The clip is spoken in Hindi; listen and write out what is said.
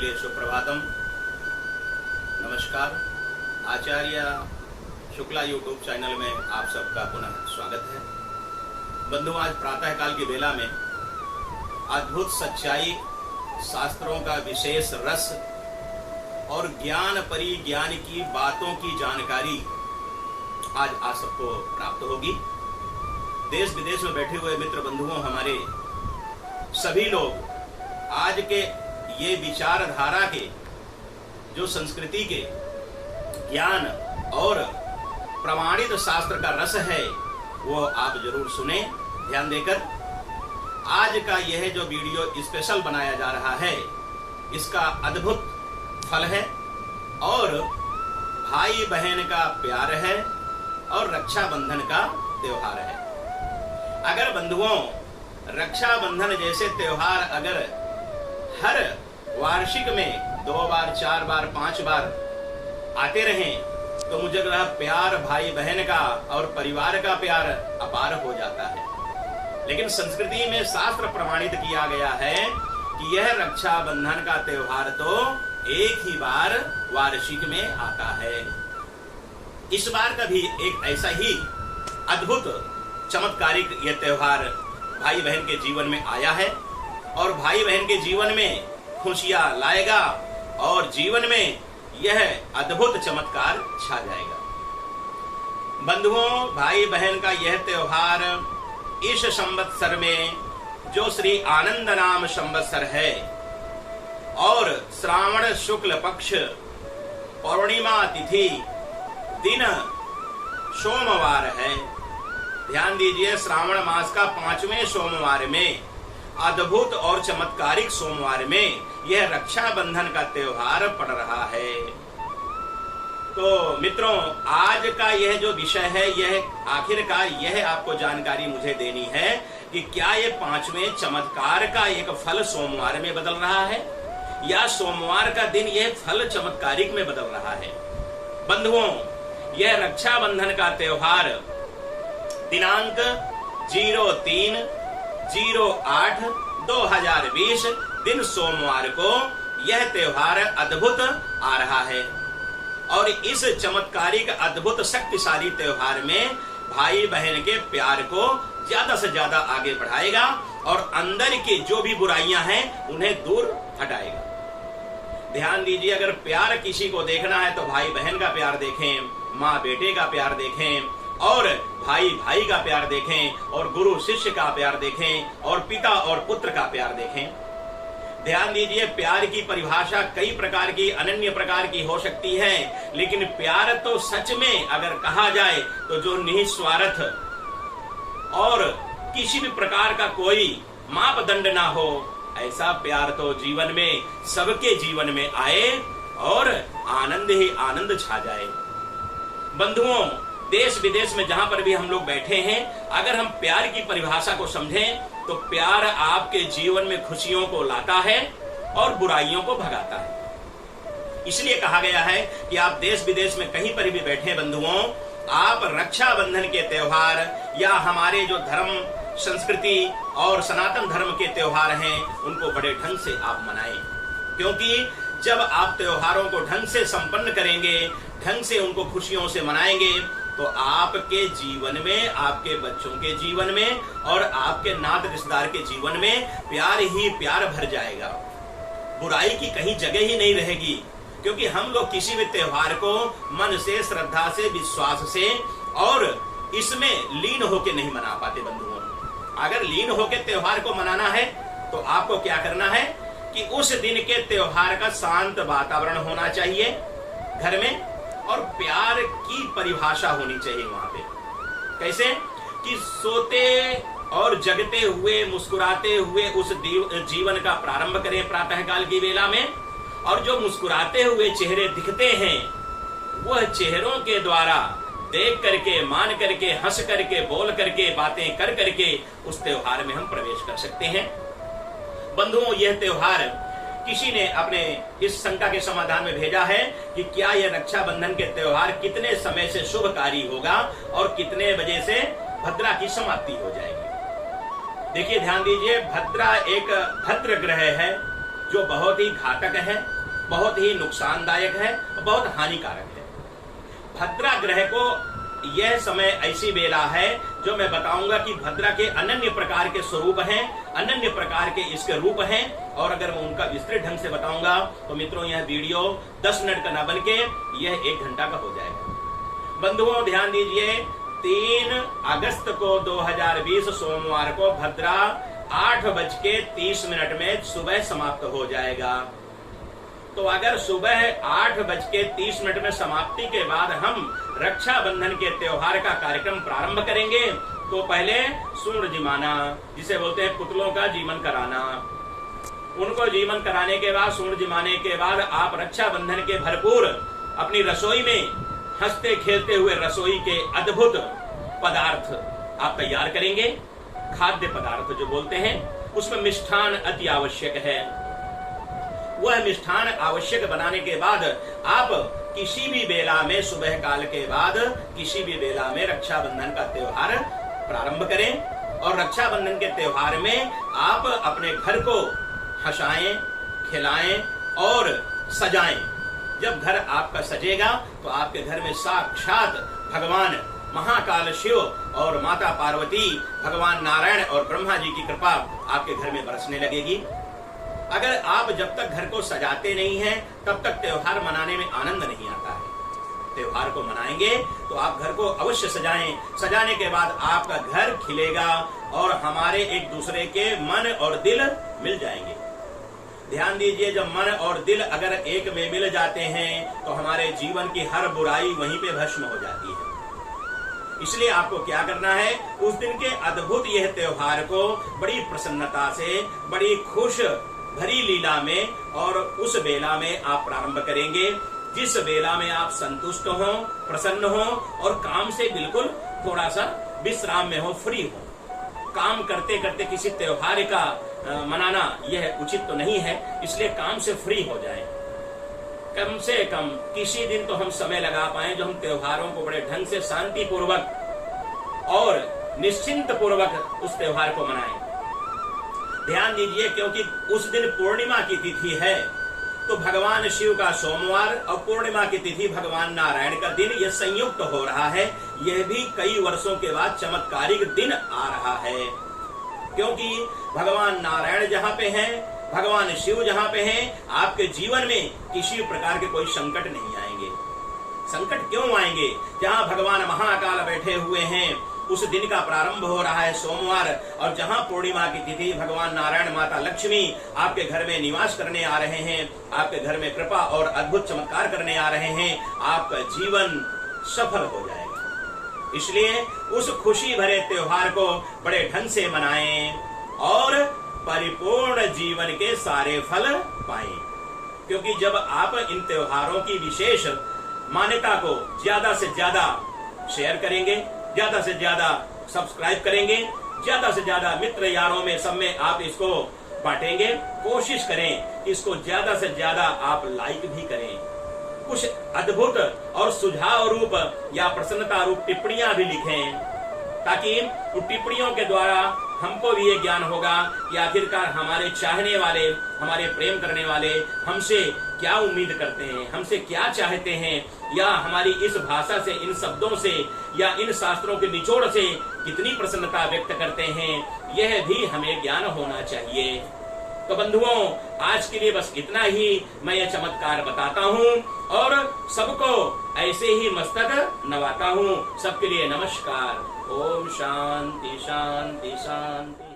लिए सुप्रभातम। नमस्कार। आचार्य शुक्ला यूट्यूब चैनल में आप सबका पुनः स्वागत है। बंधु, आज प्रातःकाल की बेला में अद्भुत सच्चाई, शास्त्रों का विशेष रस और ज्ञान परिज्ञान की बातों की जानकारी आज आप सबको प्राप्त होगी। देश विदेश में बैठे हुए मित्र बंधुओं, हमारे सभी लोग आज के ये विचारधारा के, जो संस्कृति के ज्ञान और प्रमाणित शास्त्र का रस है, वो आप जरूर सुने ध्यान देकर। आज का यह जो वीडियो स्पेशल बनाया जा रहा है, इसका अद्भुत फल है और भाई बहन का प्यार है और रक्षाबंधन का त्योहार है। अगर बंधुओं, रक्षाबंधन जैसे त्योहार अगर हर वार्षिक में 2 बार, 4 बार, 5 बार आते रहें तो मुझे लग रहा प्यार भाई बहन का और परिवार का प्यार अपार हो जाता है। लेकिन संस्कृति में शास्त्र प्रमाणित किया गया है कि यह रक्षाबंधन का त्योहार तो एक ही बार वार्षिक में आता है। इस बार का भी एक ऐसा ही अद्भुत चमत्कारिक यह त्योहार भाई बहन के जीवन में आया है और भाई बहन के जीवन में खुशियां लाएगा और जीवन में यह अद्भुत चमत्कार छा जाएगा। बंधुओं, भाई बहन का यह त्योहार इस संवत्सर में, जो श्री आनंद नाम संवत्सर है और श्रावण शुक्ल पक्ष पौर्णिमा तिथि दिन सोमवार है। ध्यान दीजिए, श्रावण मास का 5वें सोमवार में, अद्भुत और चमत्कारिक सोमवार में यह रक्षाबंधन का त्योहार पड़ रहा है। तो मित्रों, आज का यह जो विषय है, यह आखिरकार यह आपको जानकारी मुझे देनी है कि क्या यह 5वें चमत्कार का एक फल सोमवार में बदल रहा है या सोमवार का दिन यह फल चमत्कारिक में बदल रहा है। बंधुओं, यह रक्षाबंधन का त्योहार दिनांक 03/08/2020 दिन सोमवार को यह त्योहार अद्भुत आ रहा है और इस चमत्कारिक अद्भुत शक्तिशाली त्योहार में भाई बहन के प्यार को ज्यादा से ज्यादा आगे बढ़ाएगा और अंदर की जो भी बुराइयां हैं उन्हें दूर हटाएगा। ध्यान दीजिए, अगर प्यार किसी को देखना है तो भाई बहन का प्यार देखें, माँ बेटे का प्यार देखें और भाई भाई का प्यार देखें और गुरु शिष्य का प्यार देखें और पिता और पुत्र का प्यार देखें। ध्यान दीजिए, प्यार की परिभाषा कई प्रकार की, अनन्य प्रकार की हो सकती है, लेकिन प्यार तो सच में अगर कहा जाए तो जो निस्वार्थ और किसी भी प्रकार का कोई मापदंड ना हो, ऐसा प्यार तो जीवन में, सबके जीवन में आए और आनंद ही आनंद छा जाए। बंधुओं, देश विदेश में जहां पर भी हम लोग बैठे हैं, अगर हम प्यार की परिभाषा को समझें तो प्यार आपके जीवन में खुशियों को लाता है और बुराइयों को भगाता है। इसलिए कहा गया है कि आप देश विदेश में कहीं पर भी बैठे बंधुओं, आप रक्षाबंधन के त्योहार या हमारे जो धर्म, संस्कृति और सनातन धर्म के त्योहार हैं, उनको बड़े ढंग से आप मनाएं। क्योंकि जब आप त्योहारों को ढंग से संपन्न करेंगे, ढंग से उनको खुशियों से मनाएंगे, तो आपके जीवन में, आपके बच्चों के जीवन में और आपके नात रिश्तेदार के जीवन में प्यार ही प्यार भर जाएगा। बुराई की कहीं जगह ही नहीं रहेगी, क्योंकि हम लोग किसी भी त्योहार को मन से, श्रद्धा से, विश्वास से और इसमें लीन होके नहीं मना पाते। बंधुओं, अगर लीन होके त्योहार को मनाना है तो आपको क्या करना है कि उस दिन के त्योहार का शांत वातावरण होना चाहिए घर में और प्यार की परिभाषा होनी चाहिए वहां पे। कैसे कि सोते और जगते हुए, मुस्कुराते हुए उस जीवन का प्रारंभ करें प्रातःकाल की वेला में, और जो मुस्कुराते हुए चेहरे दिखते हैं, वह चेहरों के द्वारा देख करके, मान करके, हंस करके, बोल करके, बातें कर करके उस त्योहार में हम प्रवेश कर सकते हैं। बंधुओं, यह त्योहार किसी ने अपने इस शंका के समाधान में भेजा है कि क्या यह रक्षाबंधन के त्योहार कितने समय से शुभकारी होगा और कितने बजे से भद्रा की समाप्ति हो जाएगी। देखिए, ध्यान दीजिए, भद्रा एक भद्र ग्रह है जो बहुत ही घातक है बहुत ही नुकसानदायक है, बहुत हानिकारक है। भद्रा ग्रह को यह समय ऐसी बेला है जो मैं बताऊंगा कि भद्रा के अनन्य प्रकार के स्वरूप हैं, अनन्य प्रकार के इसके रूप हैं, और अगर मैं उनका विस्तृत ढंग से बताऊंगा तो मित्रों यह वीडियो 10 मिनट का न बन के यह 1 घंटा का हो जाएगा। बंधुओं ध्यान दीजिए, 3 अगस्त को 2020 सोमवार को भद्रा 8:30 में सुबह समाप्त हो जाएगा। तो अगर सुबह 8:30 में समाप्ति के बाद हम रक्षाबंधन के त्योहार का कार्यक्रम प्रारंभ करेंगे, तो पहले सूर्य जिमाना, जिसे बोलते हैं पुतलों का जीवन कराना, उनको जीवन कराने के बाद, सूर्य जिमाने के बाद आप रक्षाबंधन के भरपूर अपनी रसोई में हंसते खेलते हुए रसोई के अद्भुत पदार्थ आप तैयार करेंगे। खाद्य पदार्थ जो बोलते हैं, उसमें मिष्ठान अति आवश्यक है। वह मिष्ठान आवश्यक बनाने के बाद आप किसी भी बेला में, सुबह काल के बाद किसी भी बेला में रक्षाबंधन का त्योहार प्रारंभ करें, और रक्षाबंधन के त्योहार में आप अपने घर को हंसाएं, खिलाएं और सजाएं। जब घर आपका सजेगा तो आपके घर में साक्षात भगवान महाकाल शिव और माता पार्वती, भगवान नारायण और ब्रह्मा जी की कृपा आपके घर में बरसने लगेगी। अगर आप जब तक घर को सजाते नहीं हैं, तब तक त्योहार मनाने में आनंद नहीं आता है। त्योहार को मनाएंगे तो आप घर को अवश्य सजाएं। सजाने के बाद आपका घर खिलेगा और हमारे एक दूसरे के मन और दिल मिल जाएंगे। ध्यान दीजिए, जब मन और दिल अगर एक में मिल जाते हैं तो हमारे जीवन की हर बुराई वहीं पे भस्म हो जाती है। इसलिए आपको क्या करना है, उस दिन के अद्भुत यह त्योहार को बड़ी प्रसन्नता से, बड़ी खुश भरी लीला में और उस बेला में आप प्रारंभ करेंगे, जिस बेला में आप संतुष्ट हो, प्रसन्न हो और काम से बिल्कुल थोड़ा सा विश्राम में हो, फ्री हो। काम करते करते किसी त्योहार का मनाना यह उचित तो नहीं है, इसलिए काम से फ्री हो जाएं। कम से कम किसी दिन तो हम समय लगा पाए जो हम त्योहारों को बड़े ढंग से शांति पूर्वक और निश्चिंत पूर्वक उस त्योहार को मनाएं। ध्यान दीजिए, क्योंकि उस दिन पूर्णिमा की तिथि है, तो भगवान शिव का सोमवार और पूर्णिमा की तिथि भगवान नारायण का दिन, यह संयुक्त हो रहा है। यह भी कई वर्षों के बाद चमत्कारिक दिन आ रहा है, क्योंकि भगवान नारायण जहाँ पे हैं, भगवान शिव जहाँ पे हैं, आपके जीवन में किसी प्रकार के कोई संकट नहीं आएंगे। संकट क्यों आएंगे? जहाँ भगवान महाकाल बैठे हुए हैं, उस दिन का प्रारंभ हो रहा है सोमवार, और जहां पूर्णिमा की तिथि भगवान नारायण, माता लक्ष्मी आपके घर में निवास करने आ रहे हैं, आपके घर में कृपा और अद्भुत चमत्कार करने आ रहे हैं, आपका जीवन सफल हो जाएगा। इसलिए उस खुशी भरे त्योहार को बड़े ढंग से मनाएं और परिपूर्ण जीवन के सारे फल पाएं। क्योंकि जब आप इन त्योहारों की विशेष मान्यता को ज्यादा से ज्यादा शेयर करेंगे, ज्यादा से ज्यादा सब्सक्राइब करेंगे, ज्यादा से ज्यादा मित्र यारों में सब में आप इसको बांटेंगे, कोशिश करें इसको ज्यादा से ज्यादा आप लाइक भी करें। कुछ अद्भुत और सुझाव रूप या प्रसन्नता रूप टिप्पणियां भी लिखें, ताकि उन टिप्पणियों के द्वारा हमको भी ये ज्ञान होगा कि आखिरकार हमारे चाहने वाले, हमारे प्रेम करने वाले हमसे क्या उम्मीद करते हैं, हमसे क्या चाहते हैं, या हमारी इस भाषा से, इन शब्दों से या इन शास्त्रों के निचोड़ से कितनी प्रसन्नता व्यक्त करते हैं, यह भी हमें ज्ञान होना चाहिए। तो बंधुओं, आज के लिए बस इतना ही मैं यह चमत्कार बताता हूँ और सबको ऐसे ही मस्तक नवाता हूँ। सबके लिए नमस्कार। ओम शांति शांति शांति।